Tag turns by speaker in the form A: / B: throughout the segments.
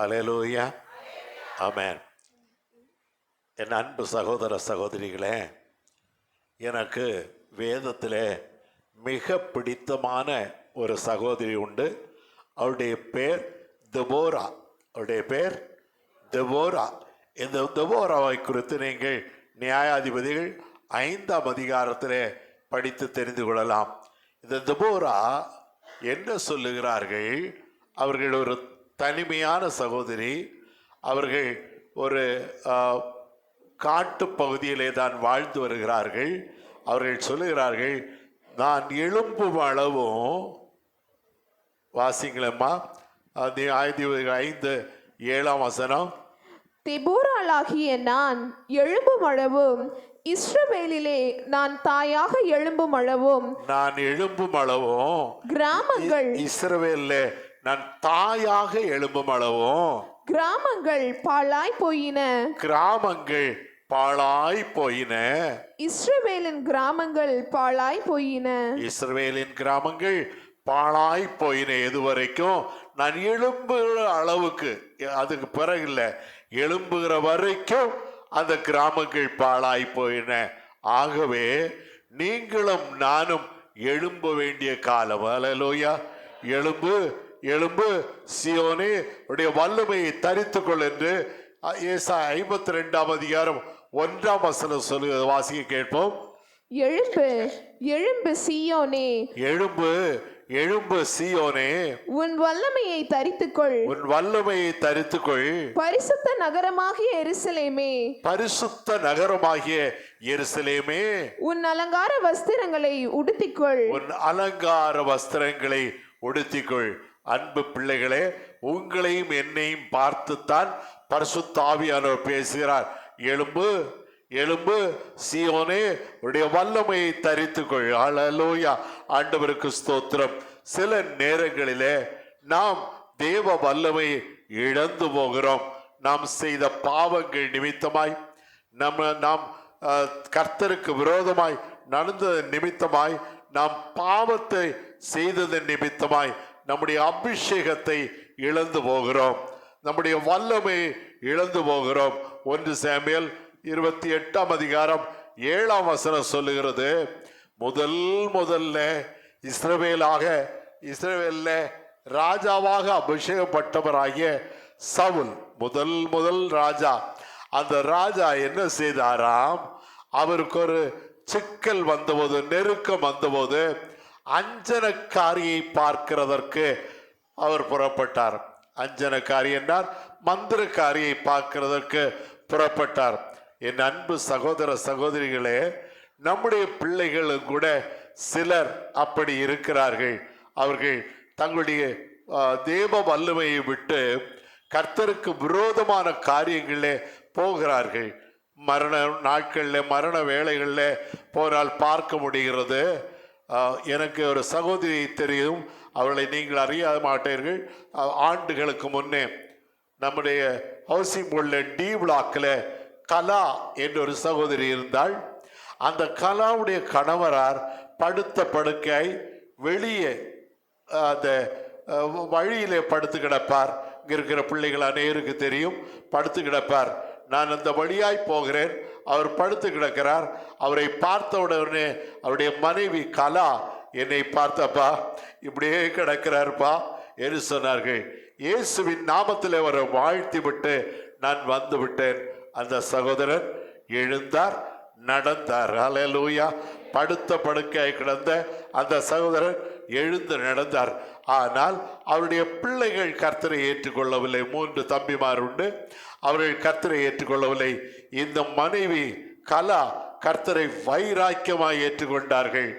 A: அல்லேலூயா, ஆமென். என் அன்பு சகோதர சகோதரிகளே, எனக்கு வேதத்திலே மிக பிடித்தமான ஒரு சகோதரி உண்டு. அவருடைய பேர் தெபோரா. அவருடைய பேர் தெபோரா. இந்த தெபோராவை குறித்து நீங்கள் நியாயாதிபதிகள் 5ஆம் அதிகாரத்திலே படித்து தெரிந்து கொள்ளலாம். இந்த தெபோரா என்ன சொல்லுகிறார்கள்? அவர்கள் ஒரு தனிமையான சகோதரி. அவர்கள் ஒரு காட்டு பகுதியிலே தான் வாழ்ந்து வருகிறார்கள். அவர்கள் சொல்லுகிறார்கள், நான் எழும்பும் அளவும், வாசிங்களம்மா, 5:7
B: தெபோராளாகிய நான் எழும்பும் அளவும், இஸ்ரவேலிலே நான் தாயாக எழும்பும் அளவும்,
A: நான் எழும்பும் அளவும்,
B: கிராமங்கள்
A: இஸ்ரவேல்ல நான் தாயாக எழும்பும் அளவும்,
B: கிராமங்கள் பாழாய் போயின.
A: கிராமங்கள் பாழாய் போயின.
B: இஸ்ரவேலின் கிராமங்கள் பாழாய் போயின.
A: இஸ்ரவேலின் கிராமங்கள் பாழாய் போயின. எதுவரைக்கும்? நான் எழும்புகிற அளவுக்கு, அதுக்கு பிறகு இல்லை, எழும்புகிற வரைக்கும் அந்த கிராமங்கள் பாழாய் போயின. ஆகவே நீங்களும் நானும் எழும்ப வேண்டிய காலம். அல்லேலூயா. எழும்பு எழும்பு சீயோனே, உடைய வல்லமையை தரித்துக்கொள் என்று ஏசாயா 52ஆம் அதிகாரம் 1ஆம் வசனம் சொல்லுகிறது. வாசிக்க கேட்போம்.
B: எழும்பு எழும்பு சீயோனே,
A: எழும்பு எழும்பு சீயோனே,
B: உன் வல்லமையை தரித்துக்கொள்,
A: உன் வல்லமையை தரித்துக்கொள்.
B: பரிசுத்த நகரமாகிய எருசலேமே,
A: பரிசுத்த நகரமாகிய எருசலேமே,
B: உன் அலங்கார வஸ்திரங்களை உடுத்திக்கொள்,
A: உன் அலங்கார வஸ்திரங்களை உடுத்திக்கொள். அன்பு பிள்ளைகளே, உங்களையும் என்னையும் பார்த்துத்தான் பரிசுத்த ஆவியானவர் பேசுகிறார். எழும்பு எழும்பு சீயோனே, உடைய வல்லமையை தரித்துக்கொள். அல்லேலூயா. ஆண்டவருக்கு ஸ்தோத்திரம். சில நேரங்களிலே நாம் தேவ வல்லமையை இழந்து போகிறோம். நாம் செய்த பாவங்கள் நிமித்தமாய், நாம் கர்த்தருக்கு விரோதமாய் நடந்ததன் நிமித்தமாய், நாம் பாவத்தை செய்ததன் நிமித்தமாய் நம்முடைய அபிஷேகத்தை இழந்து போகிறோம், நம்முடைய வல்லமையை இழந்து போகிறோம். 1 சாமுவேல் 28ஆம் அதிகாரம் 7ஆம் வசனம் சொல்லுகிறது, முதல்ல இஸ்ரவேல்ல ராஜாவாக அபிஷேகப்பட்டவராகிய சவுல், முதல் ராஜா. அந்த ராஜா என்ன செய்தாராம்? அவருக்கு ஒரு சிக்கல் வந்தபோது, நெருக்கம் வந்தபோது, அஞ்சனக்காரியை பார்க்கிறதற்கு அவர் புறப்பட்டார். அஞ்சனக்காரி என்றார் மந்திரக்காரியை பார்க்கிறதற்கு புறப்பட்டார். என் அன்பு சகோதர சகோதரிகளே, நம்முடைய பிள்ளைகளும் கூட சிலர் அப்படி இருக்கிறார்கள். அவர்கள் தங்களுடைய தேவ வல்லமையை விட்டு கர்த்தருக்கு விரோதமான காரியங்களே போகிறார்கள். மரண நாட்களில், மரண வேளைகளில் போனால் பார்க்க முடிகிறது. எனக்கு ஒரு சகோதரி தெரியும், அவளை நீங்கள் அறிய மாட்டீர்கள். ஆண்டுகளுக்கு முன்னே நம்முடைய ஹவுசிங் போர்டில் டி பிளாக்கில் கலா என்ற ஒரு சகோதரி இருந்தாள். அந்த கலாவுடைய கணவரார் படுத்த படுக்கை வெளியே அந்த வழியிலே படுத்து கிடப்பார். இங்கே இருக்கிற பிள்ளைகள் அநேருக்கு தெரியும். படுத்து கிடப்பார். நான் அந்த வழியாய் போகிறேன், அவர் படுத்து கிடக்கிறார். அவரை பார்த்த உடனே அவருடைய மனைவி கலா என்னை பார்த்தப்பா, இப்படியே கிடக்கிறார்ப்பா என்று சொன்னார்கள். இயேசுவின் நாமத்தில் அவரை வாழ்த்தி விட்டு நான் வந்து விட்டேன். அந்த சகோதரர் எழுந்தார், நடந்தார். அல்லேலூயா. படுத்த படுக்கையாய் கிடந்த அந்த சகோதரர் எழுந்து நடந்தார். ஆனால் அவருடைய பிள்ளைகள் கர்த்தரை ஏற்றுக்கொள்ளவில்லை. 3 தம்பிமார் உண்டு. அவர்கள் கர்த்தரை ஏற்றுக்கொள்ளவில்லை. இந்த மனைவி கலா கர்த்தரை வைராக்கியமாய் ஏற்றுக்கொண்டார்கள்.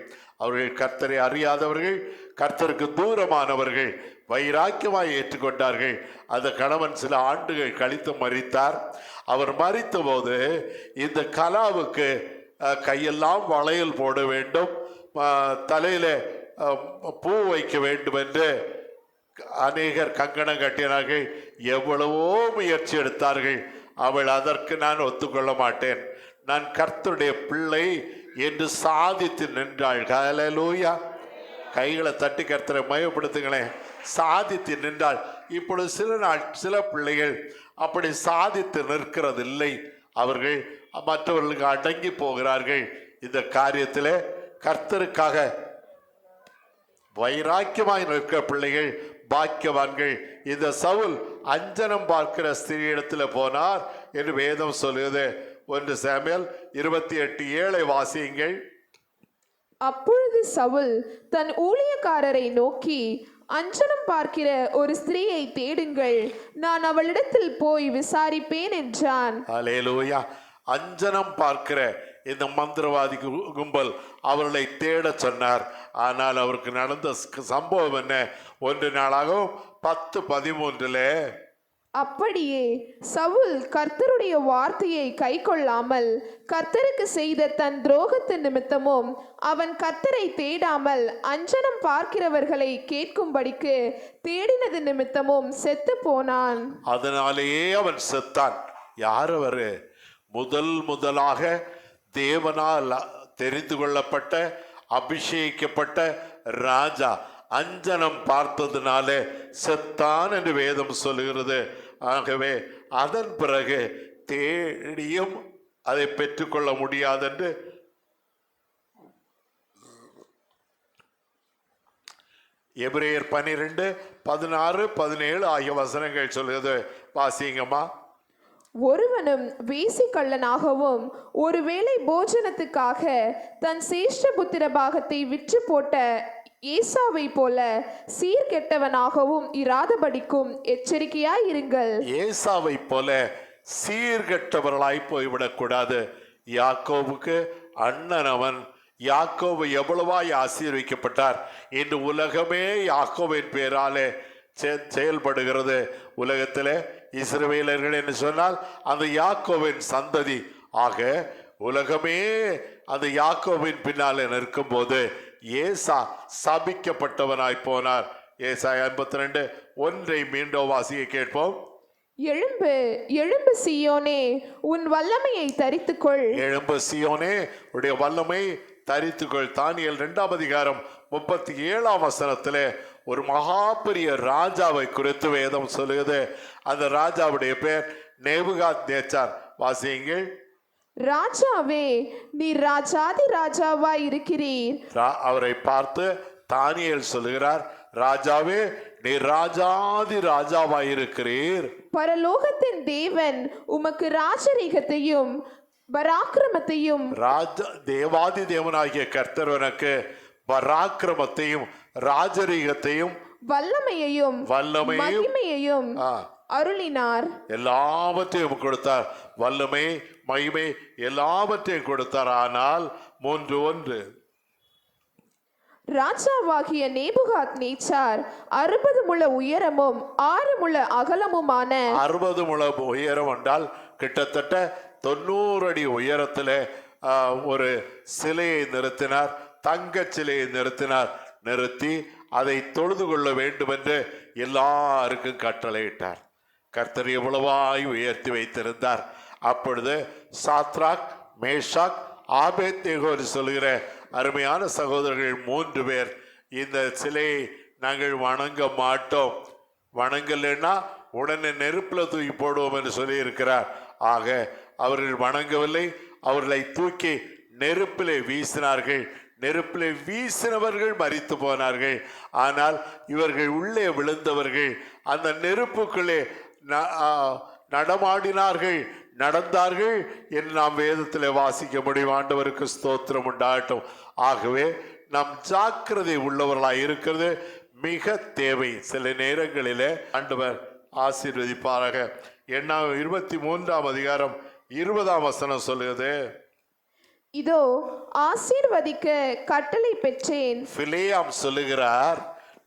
A: அவர்கள் கர்த்தரை அறியாதவர்கள், கர்த்தருக்கு தூரமானவர்கள், வைராக்கியமாய் ஏற்றுக்கொண்டார்கள். அந்த கணவன் சில ஆண்டுகள் கழித்து மரித்தார். அவர் மரித்த போது இந்த கலாவுக்கு கையெல்லாம் வளையல் போட வேண்டும், தலையில பூ வைக்க வேண்டும் என்று அநேகர் கங்கணம் கட்டினார்கள். எவ்வளவோ முயற்சி எடுத்தார்கள். அவள் அதற்கு நான் ஒத்துக்கொள்ள மாட்டேன், நான் கர்த்தருடைய பிள்ளை என்று சாதித்து நின்றாள். ஹல்லேலூயா. கைகளை தட்டி கர்த்தரை மயப்படுத்துங்களேன். சாதித்து நின்றாள். இப்பொழுது சில பிள்ளைகள் அப்படி சாதித்து நிற்கிறதில்லை. அவர்கள் மற்றவர்களுக்கு அடங்கி போகிறார்கள். இந்த காரியத்திலே கர்த்தருக்காக வைராக்கியமாய் நிற்கிற பிள்ளைகள் பாக்கியவான்கள். இந்த சவுல் அஞ்சனம் பார்க்கிற ஸ்திரீயிடத்துல போனார் என்று வேதம் சொல்லுகிறது. 1 சாமுவேல் 28:7 வாசியுங்கள்.
B: அப்பொழுது சவுல் தன் ஊழியக்காரரை நோக்கி, அஞ்சனம் பார்க்கிற ஒரு ஸ்திரீயை தேடுங்கள், நான் அவளிடத்தில் போய் விசாரிப்பேன் என்றான்.
A: அல்லேலூயா. அஞ்சனம் பார்க்கிற இந்த மந்திரவாதி கும்பல் அவர்களை தேட சொன்னார். ஆனால் அவருக்கு நடந்த சம்பவம் என்ன? 1 நாளாகவும் 10:13
B: அப்படியே சவுல் கர்த்தருடைய வார்த்தையை கை கொள்ளாமல் கர்த்தருக்கு செய்த தன் துரோகத்தின் நிமித்தமும் அவன் கர்த்தரை தேடாமல் அஞ்சனம் பார்க்கிறவர்களை கேட்கும்படிக்கு தேடினது நிமித்தமும் செத்து போனான்.
A: அதனாலேயே அவன் செத்தான். யார் அவரு? முதலாக தேவனால் தெரிந்து கொள்ளப்பட்ட அபிஷேகிக்கப்பட்ட ராஜா அஞ்சனம் பார்த்ததுனாலே செத்தான் என்று வேதம் சொல்லுகிறது. ஆகவே அதன் பிறகு தேடியும் அதை பெற்றுக்கொள்ள முடியாது என்று எபிரேயர் 12:16-17 ஆகிய வசனங்கள் சொல்லுகிறது. வாசிங்கம்மா.
B: ஒருவனும் வேசி கள்ளனாகவும் ஒருவேளை போஜனத்துக்காக தன் சேஷ்ட புத்திர பாகத்தை விற்று போட்ட ஏசாவை போல சீர்கெட்டவனாகவும் இராதபடிக்கும் எச்சரிக்கையாயிருங்கள்.
A: ஏசாவை போல சீர்கெட்டவர்களாய் போய்விடக்கூடாது. யாக்கோவுக்கு அண்ணன் அவன். யாக்கோவு எவ்வளவாய் ஆசீர்விக்கப்பட்டார். இன்று உலகமே யாக்கோவின் பேராலே செயல்படுகிறது. உலகத்திலே இஸ்ரவேலர்கள் என்று சொன்னால் அந்த யாக்கோவின் சந்ததி. ஆக உலகமே அந்த யாக்கோவின் பின்னாலே நிற்கும் போது ஏசா சபிக்கப்பட்டவனாய் போனார். ஏசாயா 52:1 மீண்டும் வாசிக்க கேட்போம்.
B: எழும்பு எழும்பு சீயோனே, உன் வல்லமையை தரித்துக்கொள்.
A: எழும்பு சீயோனே, உடைய வல்லமை தரித்துக்கொள். தானியேல் 2:37 வசனத்திலே ஒரு மகா பெரிய ராஜாவை குறித்து வேதம் சொல்லுகிறது. அந்த ராஜாவுடைய பேர் நேபுகாத்நேச்சார். வாசியுங்கள்.
B: ராஜாவே, நீ ராஜாதி ராஜாவாய் இருக்கிறீர்.
A: அவரை பார்த்து தானியேல் சொல்லுகிறார், ராஜாவே நீ ராஜாதி ராஜாவாய் இருக்கிறீர்.
B: பரலோகத்தின் தேவன் உமக்கு ராஜரீகத்தையும் பராக்கிரமத்தையும்,
A: தேவாதி தேவனாகிய கர்த்தர் உனக்கு பராக்கிரமத்தையும் ராஜரீகத்தையும்
B: வல்லமையையும் மகிமையையும் அருளினார்.
A: எல்லாவற்றையும் கொடுத்தார். வல்லமை மகிமை எல்லாவற்றையும் கொடுத்தார். ஆனால் 3:1
B: ராஜாவாகிய நேபுகாத்நேச்சார் 60 முழ உயரமும் 6 முழ அகலமுமான
A: 60 முழ உயரம் என்றால் கிட்டத்தட்ட 90 அடி உயரத்தில் ஒரு சிலையை நிறுத்தினார். தங்க சிலையை நிறுத்தி அதை தொழுது கொள்ள வேண்டும் என்று எல்லாருக்கும் கட்டளையிட்டார். கர்த்தர் எவ்வளவாய் உயர்த்தி வைத்திருந்தார். அப்பொழுது சாத்ராக், மேஷாக், ஆபேத்நேகோ சொல்கிற அருமையான சகோதரர்கள் 3 பேர் இந்த சிலையை நாங்கள் வணங்க மாட்டோம், வணங்கலைன்னா உடனே நெருப்புல தூக்கி போடுவோம் என்று சொல்லி இருக்கிறார். ஆக அவர்கள் வணங்கவில்லை. அவர்களை தூக்கி நெருப்பிலே வீசினார்கள். நெருப்பிலே வீசினவர்கள் மரித்து போனார்கள். ஆனால் இவர்கள் உள்ளே விழுந்தவர்கள் அந்த நெருப்புக்குள்ளே நடமாடினார்கள், நடந்தார்கள் என்று நாம் வேதத்தில் வாசிக்க முடியும். ஆண்டவருக்கு ஸ்தோத்திரம் உண்டாகட்டும். ஆகவே நாம் ஜாக்கிரதை உள்ளவர்களாய் இருக்கிறது மிக தேவை. சில நேரங்களிலே ஆண்டவர் ஆசீர்வதிப்பாராக. 23:20 வசனம் சொல்லுகிறது,
B: இதோ ஆசீர்வதிக்க கட்டளை பெற்றேன்.
A: பிலேயாம் சொல்லுகிறார்,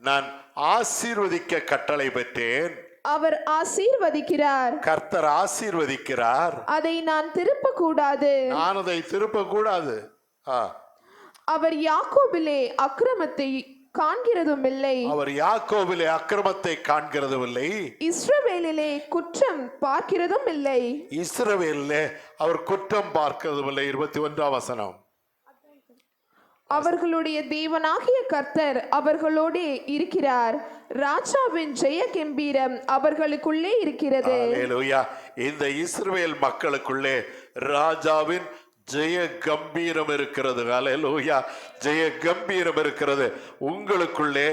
A: நான் ஆசீர்வதிக்க கட்டளை பெற்றேன்.
B: அவர் ஆசீர்வதிக்கிறார்.
A: கர்த்தர் ஆசீர்வதிக்கிறார்.
B: அதை நான் திருப்ப கூடாது.
A: நான் அதை திருப்ப கூடாது.
B: அவர் யாக்கோபிலே அக்கிரமத்தை காண்கிறதும் இல்லை.
A: அவர் யாக்கோபிலே அக்கிரமத்தை காண்கிறதும் இல்லை.
B: இஸ்ரவேலிலே குற்றம் பார்க்கிறதும் இல்லை.
A: இஸ்ரவேலிலே அவர் குற்றம் பார்க்கிறதும் இல்லை. 21 வசனம்.
B: அவர்களுடைய தேவனாகிய கர்த்தர் அவர்களோடே இருக்கிறார். ராஜாவின் ஜெய கம்பீரம் அவர்களுக்குள்ளே இருக்கிறது.
A: அல்லேலூயா. இந்த இஸ்ரவேல் மக்களுக்குள்ளே ராஜாவின் ஜெய கம்பீரம் இருக்கிறது. அல்லேலூயா. ஜெய கம்பீரம் இருக்கிறது. உங்களுக்குள்ளே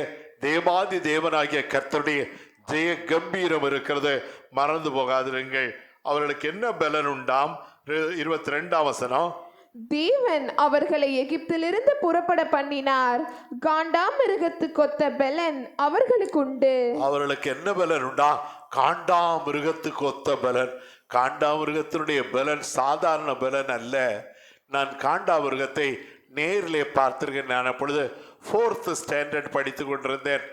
A: தேவாதி தேவனாகிய கர்த்தருடைய ஜெய கம்பீரம் இருக்கிறது. மறந்து போகாதிருங்கள். அவர்களுக்கு என்ன பலன் உண்டாம்? 22ஆம் வசனம்.
B: தேவன் அவர்களை எகிப்திலிருந்து புறப்பட பண்ணினார். காண்டாமிருகத்து கொத்த பலன் அவர்களுக்கு உண்டு.
A: அவர்களுக்கு என்ன பலன் உண்டா? காண்டாமிருகத்துக்கு ஒத்த பலன். காண்டாமிருகத்தினுடைய பலன் சாதாரண பலன் அல்ல. நான் காண்டாமிருகத்தை நேரிலே பார்த்திருக்கேன். நான் அப்பொழுது 4th ஸ்டாண்டர்ட் படித்துக் கொண்டிருந்தேன்.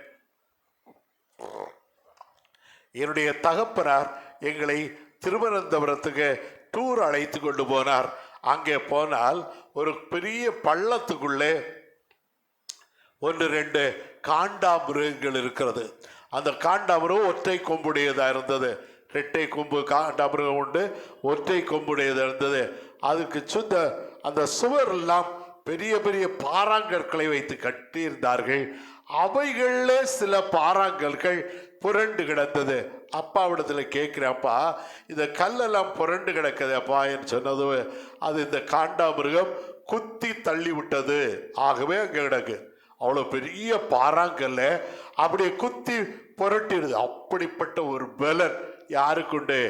A: என்னுடைய தகப்பனார் எங்களை திருவனந்தபுரத்துக்கு டூர் அழைத்து கொண்டு போனார். அங்கே போனால் ஒரு பெரிய பள்ளத்துக்குள்ளே 1-2 காண்டாமிருகங்கள் இருக்கிறது. அந்த காண்டாமிருகம் ஒற்றை கொம்புடையதாக இருந்தது. 2 கொம்பு காண்டாமிருகம் உண்டு, ஒற்றை கொம்புடையதாக இருந்தது. அதுக்கு அந்த சுவர் எல்லாம் பெரிய பெரிய பாறாங்கற்களை வைத்து கட்டியிருந்தார்கள். அவைகளிலே சில பாறாங்கற்கள் புரண்டு கிடந்தது. அப்பாவிடத்துல கேட்கிறேன், அப்பா இந்த கல்லெல்லாம் புரண்டு கிடக்குது அப்பா என்று சொன்னது, அது இந்த காண்டாமிருகம் குத்தி தள்ளி விட்டது, ஆகவே அங்கே கிடக்கு. அவ்வளோ பெரிய பாறாங்கல்ல அப்படியே குத்தி புரட்டிடுது. அப்படிப்பட்ட ஒரு பலன் யாருக்குண்டு?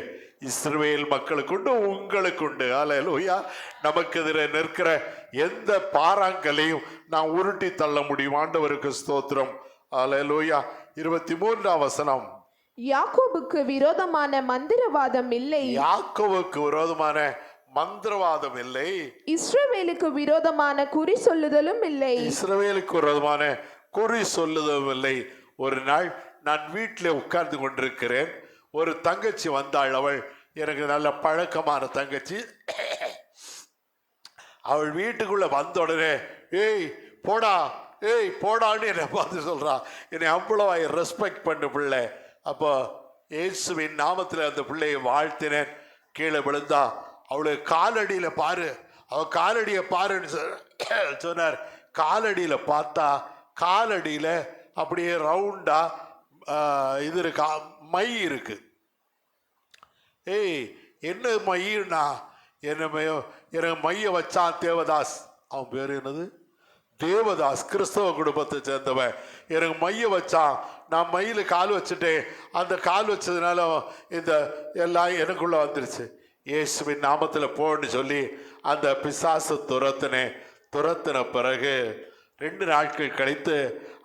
A: இஸ்ரவேல் மக்களுக்குண்டு, உங்களுக்குண்டு. அல்லேலூயா. நமக்கு எதிரே நிற்கிற எந்த பாறாங்கலையும் நான் உருட்டி தள்ள முடியும். ஆண்டவருக்கு ஸ்தோத்திரம். அல்லேலூயா. 23ஆம் வசனம்.
B: யாக்கோபுக்கு விரோதமான மந்திரவாதம் இல்லை.
A: யாக்கோபுக்கு விரோதமான மந்திரவாதம் இல்லை.
B: இஸ்ரவேலுக்கு விரோதமான குறி சொல்லுதலும் இல்லை.
A: இஸ்ரவேலுக்கு விரோதமான குறி சொல்லுதலும் இல்லை. ஒரு நாள் நான் வீட்டில் உட்கார்ந்து கொண்டிருக்கிறேன். ஒரு தங்கச்சி வந்தாள். அவள் எனக்கு நல்ல பழக்கமான தங்கச்சி. அவள் வீட்டுக்குள்ள வந்த உடனே ஏய் போடா, ஏய் போடான்னு என்னை பார்த்து சொல்றா. என்னை அவ்வளவா ரெஸ்பெக்ட் பண்ண பிள்ளை. அப்போ இயேசுவின் நாமத்தில் அந்த பிள்ளையை வாழ்த்தினேன். கீழே விழுந்தா. அவளுக்கு காலடியில் பாரு, அவ காலடியை பாருன்னு சொன்னார். காலடியில் பார்த்தா காலடியில் அப்படியே ரவுண்டா இது இருக்கு, மை இருக்கு. ஏய் என்ன மையன்னா, எனக்கு மைய வச்சான் தேவதாஸ். அவன் பேர் என்னது? தேவதாஸ். கிறிஸ்தவ குடும்பத்தை சேர்ந்தவன். எனக்கு மைய வச்சான். நான் மயில கால் வச்சுட்டேன். அந்த கால் வச்சதுனால இந்த எல்லாம் எனக்குள்ள வந்துருச்சு. இயேசுவின் நாமத்தில் போன்னு சொல்லி அந்த பிசாசு துரத்தின பிறகு 2 நாட்கள் கழித்து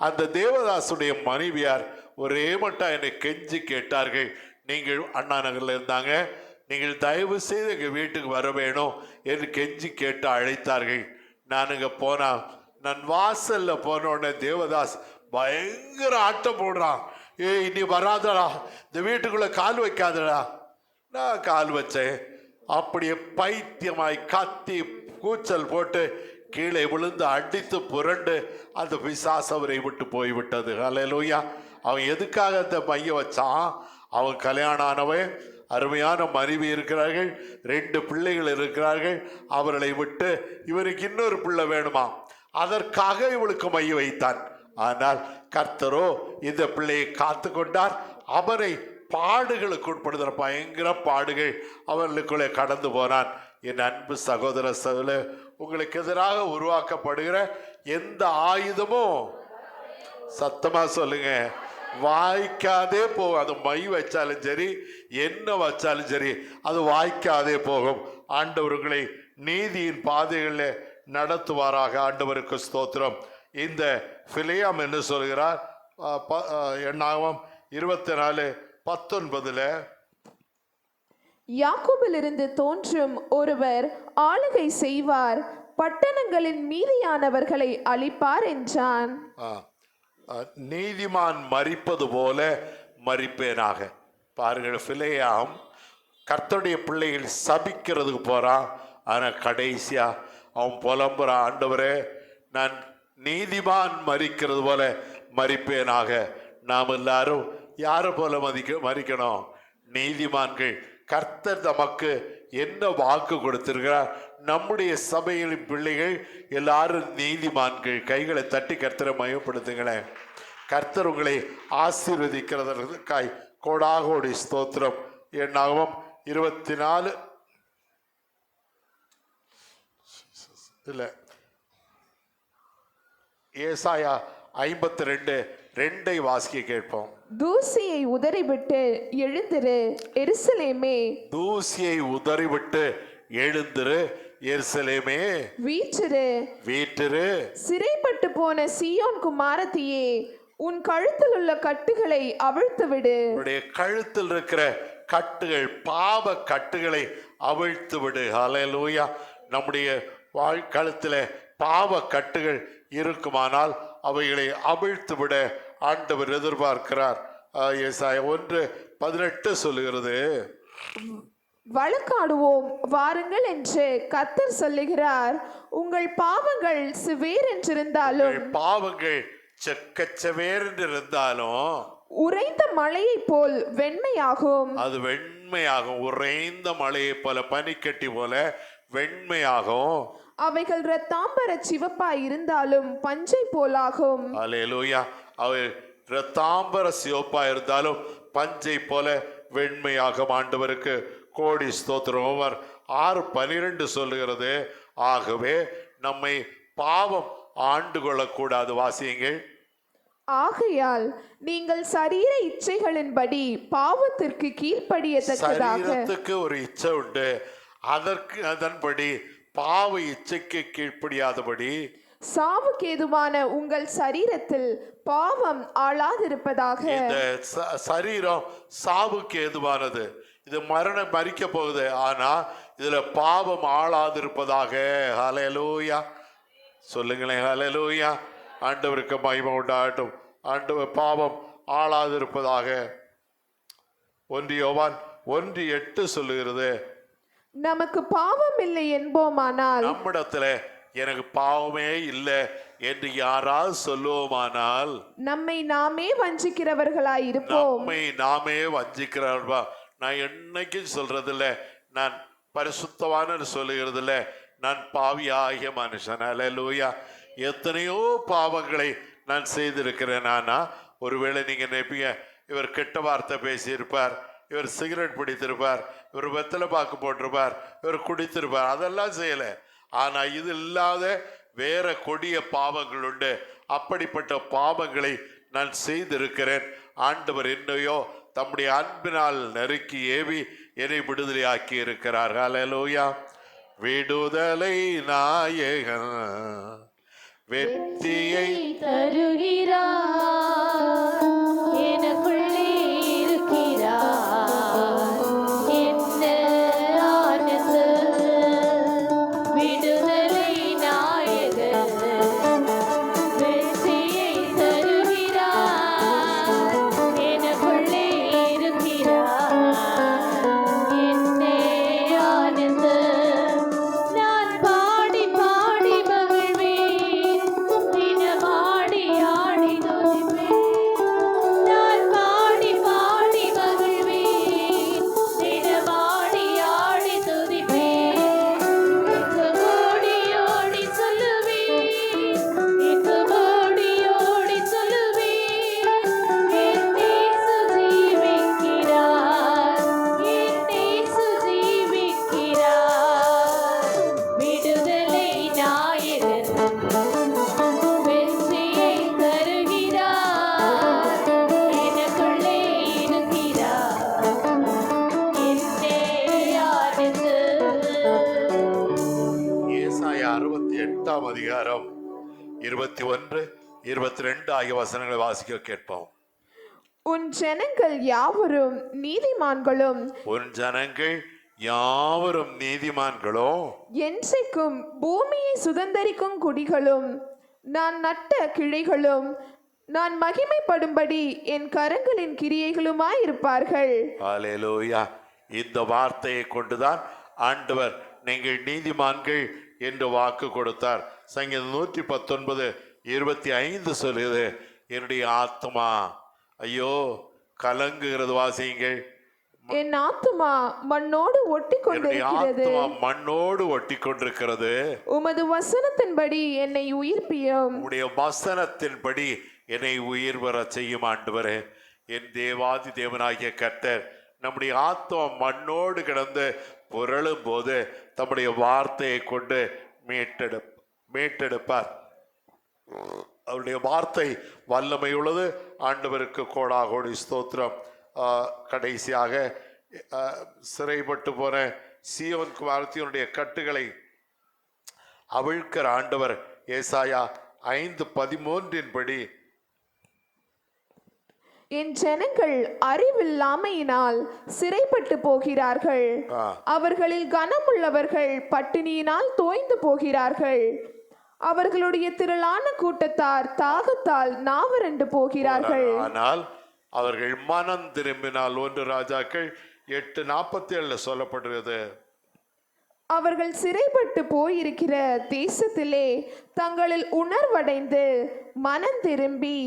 A: அந்த தேவதாசுடைய மனைவியார் ஒரே மட்டும் என்னை கெஞ்சி கேட்டார்கள். நீங்கள் அண்ணா நகரில் இருந்தாங்க, நீங்கள் தயவு செய்து எங்கள் வீட்டுக்கு வர வேணும் என்று கெஞ்சி கேட்டு அழைத்தார்கள். நான் இங்கே போனா, நான் வாசல்ல போன உடனே தேவதாஸ் பயங்கர ஆட்டம் போடுறான். ஏய் நீ வராதடா, இந்த வீட்டுக்குள்ள கால் வைக்காதடா. நான் கால் வச்சேன். அப்படியே பைத்தியமாய் கத்தி கூச்சல் போட்டு கீழே விழுந்து அடித்து புரண்டு அந்த பிசாசு அவரை விட்டு போய்விட்டது. அல்லேலூயா. அவன் எதுக்காக அந்த மைய வச்சான்? அவன் கல்யாணம் ஆனவன், அருமையான மனைவி இருக்கிறார்கள், 2 பிள்ளைகள் இருக்கிறார்கள். அவர்களை விட்டு இவருக்கு இன்னொரு பிள்ளை வேணுமா, அதற்காக இவளுக்கு மைய வைத்தான். ஆனால் கர்த்தரோ இந்த பிள்ளையை காத்து கொண்டார். அவனை பாடுகளுக்கு உட்படுத்துற பயங்கர பாடுகள் அவர்களுக்குள்ளே கடந்து போனான். என் அன்பு சகோதர சகோதர, உங்களுக்கு எதிராக உருவாக்கப்படுகிற எந்த ஆயுதமும் சத்தமா சொல்லுங்க வாய்க்காதே போகும். அது மை வச்சாலும் சரி, என்ன வச்சாலும் சரி, அது வாய்க்காதே போகும். ஆண்டவர்களை நீதியின் பாதைகளில் நடத்துவாராக. ஆண்டவருக்கு ஸ்தோத்திரம். இந்த பிலேயாம் என்ன சொல்கிறார்? எண்ணாகமம் 24:19
B: யாக்கோபிலிருந்து தோன்றும் ஒருவர் ஆளுகை செய்வார், பட்டணங்களின் மீதியானவர்களை அழிப்பார் என்றான்.
A: நீதிமான் மரிப்பது போல மரிப்பேனாக. பாருங்கள், பிலேயாம் கர்த்தருடைய பிள்ளைகள் சபிக்கிறதுக்கு போறான். ஆனா கடைசியா அவன் புலம்புறான், ஆண்டவரே நான் நீதிமான் மரிக்கிறது போல மரிப்பேனாக. நாம் எல்லாரும் யாரை போல மரிக்கணும்? நீதிமான்கள். கர்த்தர் நமக்கு என்ன வாக்கு கொடுத்திருக்கிறார்? நம்முடைய சபையில் பிள்ளைகள் எல்லாரும் நீதிமான்கள். கைகளை தட்டி கர்த்தரை மயப்படுத்துங்களேன். கர்த்தர் உங்களை ஆசீர்வதிக்கிறதற்காய் கோடாகோடி ஸ்தோத்திரம். என்னாகவும் 24 இல்ல ஏசாயா 52:2 வாசிக்க கேட்போம்.
B: தூசியை உதறிவிட்டு எழுந்திரு எருசலேமே,
A: தூசியை உதறிவிட்டு எழுந்திரு எருசலேமே,
B: வீற்றிரு
A: வீற்றிரு.
B: சிறைப்பட்டு போன சீயோன் குமாரத்தியே, உன் கழுத்தில் உள்ள கட்டுகளை அவிழ்த்து விடு.
A: உன்னுடைய கழுத்தில் இருக்கிற கட்டுகள், பாவ கட்டுகளை அவிழ்த்து விடு. ஹல்லேலூயா. நம்முடைய கழுத்தில் பாவ கட்டுகள் இருக்குமானால் அவைகளை அவிழ்த்து விட ஆண்டவர் எதிர்பார்க்கிறார். ஏசாயா 1:18 சொல்லுகிறது,
B: வழக்காடுவோம் வாருங்கள் என்று கர்த்தர் சொல்லுகிறார். உங்கள் பாவங்கள் சிவேர் என்றிருந்தாலும்,
A: பாவங்கள் செக்கச்சவேர் என்று இருந்தாலும்
B: உறைந்த மழையை போல் வெண்மையாகும்.
A: அது வெண்மையாகும். உறைந்த மழையை போல, பனிக்கட்டி போல வெண்மையாகும்.
B: அவைகள் இரத்தாம்பர சிவப்பாய் இருந்தாலும் பஞ்சை போலாகும்.
A: அல்லேலூயா. அவை இரத்தாம்பர சிவப்பா இருந்தாலும் பஞ்சை போல வெண்மையாக ஆண்டவருக்கு கோடி ஸ்தோத்திரம். ரோமர் 6:12 சொல்லுகிறது, ஆகவே நம்மை பாவம் ஆண்டு கொள்ளக்கூடாது. வாசியுங்கள்.
B: ஆகையால் நீங்கள் சரீர இச்சைகளின்படி பாவத்திற்கு கீழ்ப்படியத்தக்கதாக.
A: சரீரத்துக்கு ஒரு இச்சை உண்டு, அதன்படி பாவ இச்சைக்கு கீழ்ப்படியாதபடி
B: சாவுக்கு ஏதுவான உங்கள் சரீரத்தில் பாவம் ஆளாதிருப்பதாக.
A: இந்த சரீரம் சாவுக்கு ஏதுவானது. இது மறிக்க போகுது. ஆனா இதுல பாவம் ஆளாதிருப்பதாக. ஹல்லேலூயா சொல்லுங்களேன். ஹல்லேலூயா. ஆண்டவருக்கு மகிமை உண்டாகட்டும். ஆண்டவர் பாவம் ஆளாதிருப்பதாக. 1 யோவான் 1:8 சொல்லுகிறது,
B: நமக்கு பாவம் இல்லை என்போமானால்,
A: நம்மிடத்துல எனக்கு பாவமே இல்லை என்று யாராவது சொல்லுவோமானால்
B: நம்மை நாமே வஞ்சிக்கிறவர்களாய் இருப்போம்.
A: நம்மை நாமே வஞ்சிக்கிறவர்களா. நான் என்னைக்கும் சொல்றது இல்லை, நான் பரிசுத்தவான்னு சொல்லுகிறது இல்லை, நான் பாவியாகிய மனுஷன். அல்லேலூயா. எத்தனையோ பாவங்களை நான் செய்திருக்கிறேன். ஆனா ஒருவேளை நீங்க நினைப்பீங்க, இவர் கெட்ட வார்த்தை பேசியிருப்பார், இவர் சிகரெட் பிடித்திருப்பார், இவர் வெத்தலை பாக்கு போட்டிருப்பார், இவர் குடித்திருப்பார். அதெல்லாம் செய்யல. ஆனா இது இல்லாத வேற கொடிய பாவங்கள் உண்டு. அப்படிப்பட்ட பாவங்களை நான் செய்திருக்கிறேன். ஆண்டவர் என்னையோ தம்முடைய அன்பினால் நெருக்கி ஏவி என்னை விடுதலை ஆக்கி இருக்கிறார். ஹல்லேலூயா. விடுதலை நாயகன் வெற்றியை
C: தருகிறார், எனக்குள்ளே இருக்கிறார். என்ன ஆனந்தம்! விடுதலை நாயகன் வெற்றியை தருகிறார், எனக்குள்ளே இருக்கிறார். என்ன ஆனந்தம்! நான் பாடி பாடி மகிழ்வேன், தினமாடி ஆடி துதிப்பேன். நான் பாடி பாடி மகிழ்வேன், தினமாடி ஆடி துதிப்பேன். எங்கு ஓடி ஓடி சொல்லுவேன், எங்கு ஓடி ஓடி சொல்லுவேன், என் இயேசு ஜீவிக்கிறார், என் இயேசு ஜீவிக்கிறார். விடுதலை நாயகன் வெற்றியை தருகிறார், எனக்குள்ளே இருக்கிறார். என்னே ஆனந்தம்!
A: ஏசாயா 68:21, 21-22 ஆகிய வசனங்களை வாசிக்க கேட்போம்.
B: உன் ஜனங்கள் யாவரும் நீதிமான்களும்,
A: உன் ஜனங்கள் யாவரும் நீதிமான்களும்,
B: என்றைக்கும் பூமியை சுதந்தரிக்கும் குடிகளும், நான் நட்ட கிளைகளும், நான் மகிமைப்படும்படி என் கரங்களின் கிரியைகளுமாய் இருப்பார்கள்.
A: ஹல்லேலூயா. இந்த வார்த்தையை கொண்டுதான் ஆண்டவர் நீங்கள் நீதிமான்கள் என்று வாக்கு கொடுத்தார். சங்கீதம் 119:25 சொல்லுது, என்னுடைய ஆத்மா ஐயோ கலங்குகிறது. வாசியுங்கள்.
B: என் ஆத்துமா மண்ணோடு ஒட்டி
A: என்னுடைய
B: கொண்டிருக்கிறது.
A: ஆத்மா மண்ணோடு ஒட்டி கொண்டிருக்கிறது.
B: உமது வசனத்தின்படி என்னை உயிர்ப்பியும்.
A: உம்முடைய வசனத்தின்படி என்னை உயிர் வர செய்யும் ஆண்டவரே. என் தேவாதி தேவனாகிய கர்த்தர் நம்முடைய ஆத்மா மண்ணோடு கிடந்து புரளும் போது தம்முடைய வார்த்தையை கொண்டு மீட்டெடுப்பார். அவருடைய வார்த்தை வல்லமை உள்ளது. ஆண்டவருக்கு கோடாகோடி ஸ்தோத்திரம். கடைசியாக சிறைப்பட்டு போன சீயோன் குமாரத்தினுடைய கட்டுகளை அவிழ்க்கிற ஆண்டவர் ஏசாயா 5:13 படி,
B: என் ஜனங்கள் அறிவில்லாமையினால் சிறைப்பட்டு போகிறார்கள். அவர்களில் கனமுள்ளவர்கள் பட்டினியினால் தோய்ந்து போகிறார்கள். அவர்களுடைய திரளான கூட்டத்தார் தாகத்தால் நாவறண்டு போகிறார்கள்.
A: ஆனால் அவர்கள் மனம் திரும்பினால் 1 ராஜாக்கள் 8:47 சொல்லப்படுகிறது.
B: அவர்கள் சிறைப்பட்டு போயிருக்கிற தேசத்திலே தங்களில் உணர்வடைந்து மனம் திரும்பி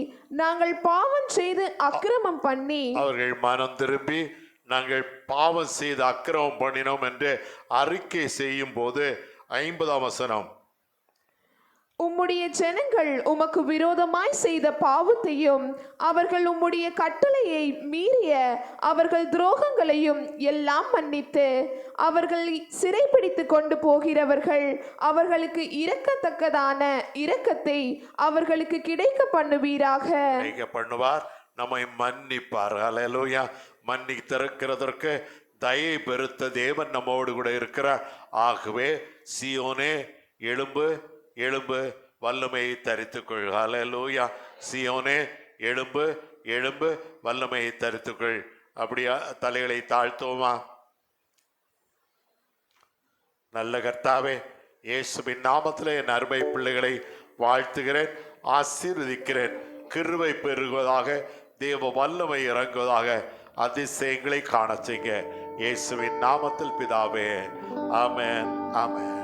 B: நாங்கள் பாவம் செய்து அக்கிரமம் பண்ணி,
A: அவர்கள் மனம் திரும்பி நாங்கள் பாவம் செய்து அக்கிரமம் பண்ணினோம் என்று அறிக்கை செய்யும் போது 50ஆம் வசனம்,
B: உம்முடைய ஜனங்கள் உமக்கு விரோதமாய் செய்த பாவத்தையும் அவர்கள் உம்முடைய கட்டளையை மீறிய அவர்கள் துரோகங்களையும் எல்லாம் மன்னித்து அவர்கள் சிறைப்பிடித்து கொண்டு போகிறவர்கள் அவர்களுக்கு இரக்கத்தக்கதான இரக்கத்தை அவர்களுக்கு கிடைக்க பண்ணுவீராக.
A: பண்ணுவார், நம்மை மன்னிப்பார். ஹல்லேலூயா. மன்னித்திருக்கிறதற்கு தயை பெருத்த தேவன் நம்மோடு கூட இருக்கிறார். ஆகவே சீயோனே எழும்பு, எழும்பு, வல்லமையை தரித்துக்கொள். ஹல்லேலூயா. சீயோனே எழும்பு, எழும்பு, வல்லமையை தரித்துக்கொள். அப்படியா தலைகளை தாழ்த்துவோமா? நல்ல கர்த்தாவே, இயேசுவின் நாமத்திலே என் அருமை பிள்ளைகளை வாழ்த்துகிறேன், ஆசீர்வதிக்கிறேன். கிருபை பெருகுவதாக, தேவ வல்லமை இறங்குவதாக, அதிசயங்களை காண செய்யுங்க. இயேசுவின் நாமத்தில் பிதாவே, ஆமென், ஆமென்.